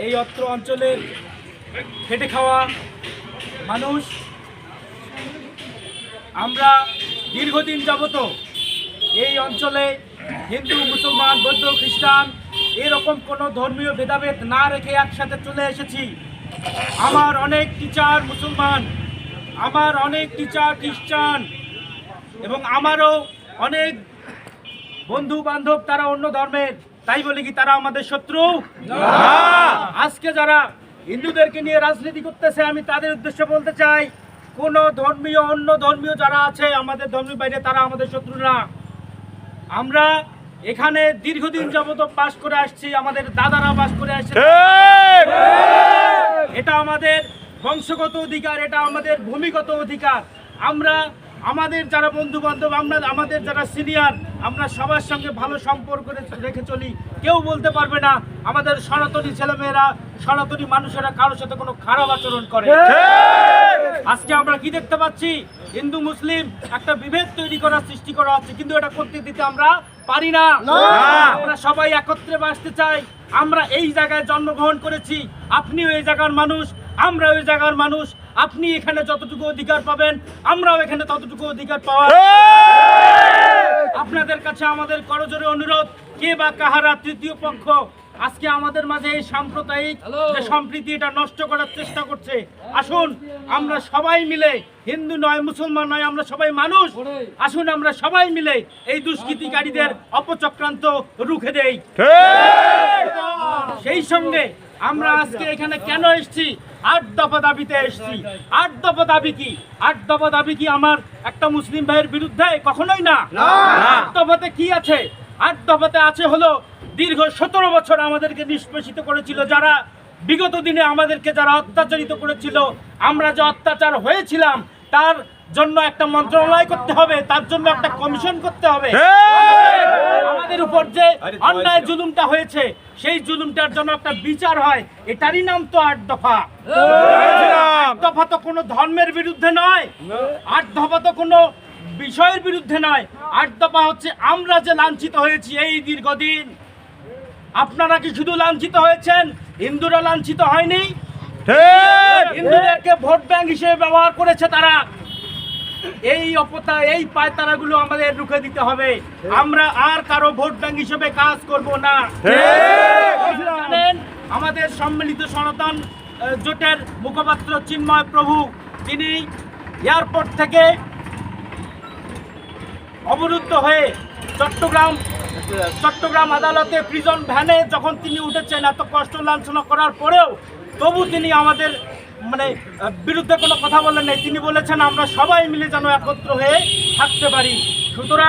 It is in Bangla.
এই অত্র অঞ্চলের খেটে খাওয়া মানুষ। আমরা দীর্ঘদিন যাবত এই অঞ্চলে হিন্দু, মুসলমান, বৌদ্ধ, খ্রিস্টান এরকম কোনো ধর্মীয় ভেদাভেদ না রেখে একসাথে চলে এসেছি। আমার অনেক টিচার মুসলমান, আমার অনেক টিচার খ্রিস্টান এবং আমারও অনেক বন্ধু বান্ধব তারা অন্য ধর্মের। তাই বলে কি তারা আমাদের শত্রু? আজকে যারা হিন্দুদেরকে নিয়ে রাজনীতি করতেছে, আমি তাদের উদ্দেশ্যে বলতে চাই, কোন ধর্মীয় অন্য ধর্মীয় যারা আছে আমাদের ধর্মের বাইরে তারা আমাদের শত্রু না। আমরা এখানে দীর্ঘদিন যাবত বাস করে আসছি, আমাদের দাদারা বাস করে আসছে। এটা আমাদের বংশগত অধিকার, এটা আমাদের ভূমিগত অধিকার। আমরা আমাদের যারা বন্ধু বান্ধব, আমরা আমাদের যারা সিনিয়র, আমরা সবার সঙ্গে ভালো সম্পর্ক রেখে চলি। কেউ বলতে পারবে না আমাদের সনাতনী ছেলেমেয়েরা, সনাতনী মানুষেরা কারোর সাথে কোনো খারাপ আচরণ করে। আজকে আমরা কি দেখতে পাচ্ছি, হিন্দু মুসলিম একটা বিভেদ তৈরি করার সৃষ্টি করা হচ্ছে, কিন্তু এটা করতে দিতে আমরা পারি না। আমরা সবাই একত্রে বাসতে চাই। আমরা এই জায়গায় জন্মগ্রহণ করেছি, আপনিও এই জায়গার মানুষ, আমরা ওই জায়গার মানুষ। আপনি এখানে যতটুকু অধিকার পাবেন, আমরাও এখানে ততটুকু অধিকার পাওয়ার। আপনাদের কাছে আমাদের করজোরে অনুরোধ, কে বা কাহারা তৃতীয় পক্ষ আজকে আমাদের মাঝে এই সাম্প্রদায়িক যে সম্প্রীতি এটা নষ্ট করার চেষ্টা করছে। আসুন আমরা সবাই মিলে, হিন্দু নয় মুসলমান নয়, আমরা সবাই মানুষ, আসুন আমরা সবাই মিলে এই দুষ্কৃতিকারীদের অপচক্রান্ত রুখে দেই। সেই সঙ্গে আমরা আজকে এখানে কেন এসেছি? ৮ দফা দাবিতে এসেছি। ৮ দফা দাবি কি? ৮ দফা দাবি কি আমার একটা মুসলিম ভাইয়ের বিরুদ্ধে? কখনোই না। ৮ দফাতে কি আছে? ৮ দফাতে আছে হলো দীর্ঘ 17 বছর আমাদেরকে নিষ্পেষিত করেছিল যারা, বিগত দিনে আমাদেরকে যারা অত্যাচারিত করেছিল, আমরা যে অত্যাচার হয়েছিলাম তার জন্য একটা মন্ত্রণালয় করতে হবে, তার জন্য একটা কমিশন করতে হবে। আমাদের উপর যে অন্যায় জুলুমটা হয়েছে সেই জুলুমটার জন্য একটা বিচার হয়, এটারই নাম তো ৮ দফা। ৮ দফা তো কোনো ধর্মের বিরুদ্ধে নয়, ৮ দফা তো কোনো বিষয়ের বিরুদ্ধে নয়। ৮ দফা হচ্ছে আমরা যে লাঞ্ছিত হয়েছি এই দীর্ঘদিন। আপনারা কি শুধু লাঞ্ছিত হয়েছেন? হিন্দুরা লাঞ্ছিত হয়নি? হিন্দুদেরকে ভোট ব্যাংক হিসেবে ব্যবহার করেছে তারা। এই পায়তারাগুলো আমাদের রুখে দিতে হবে। আমরা আর কারো ভোট ব্যাংক হিসেবে কাজ করব না। আমাদের সম্মিলিত সনাতন জোটের মুখপাত্র চিন্ময় প্রভু, তিনি এয়ারপোর্ট থেকে অবরুদ্ধ হয়ে চট্টগ্রাম আদালতে প্রিজন ভ্যানে যখন তিনি উঠেছেন, এত কষ্ট লাঞ্ছনা করার পরেও তবু তিনি আমাদের বিরুদ্ধে কোনো কথা বলেন নাই। তিনি বলেছেন আমরা সবাই মিলে যেন একত্র হয়ে থাকতে পারি। সুতরাং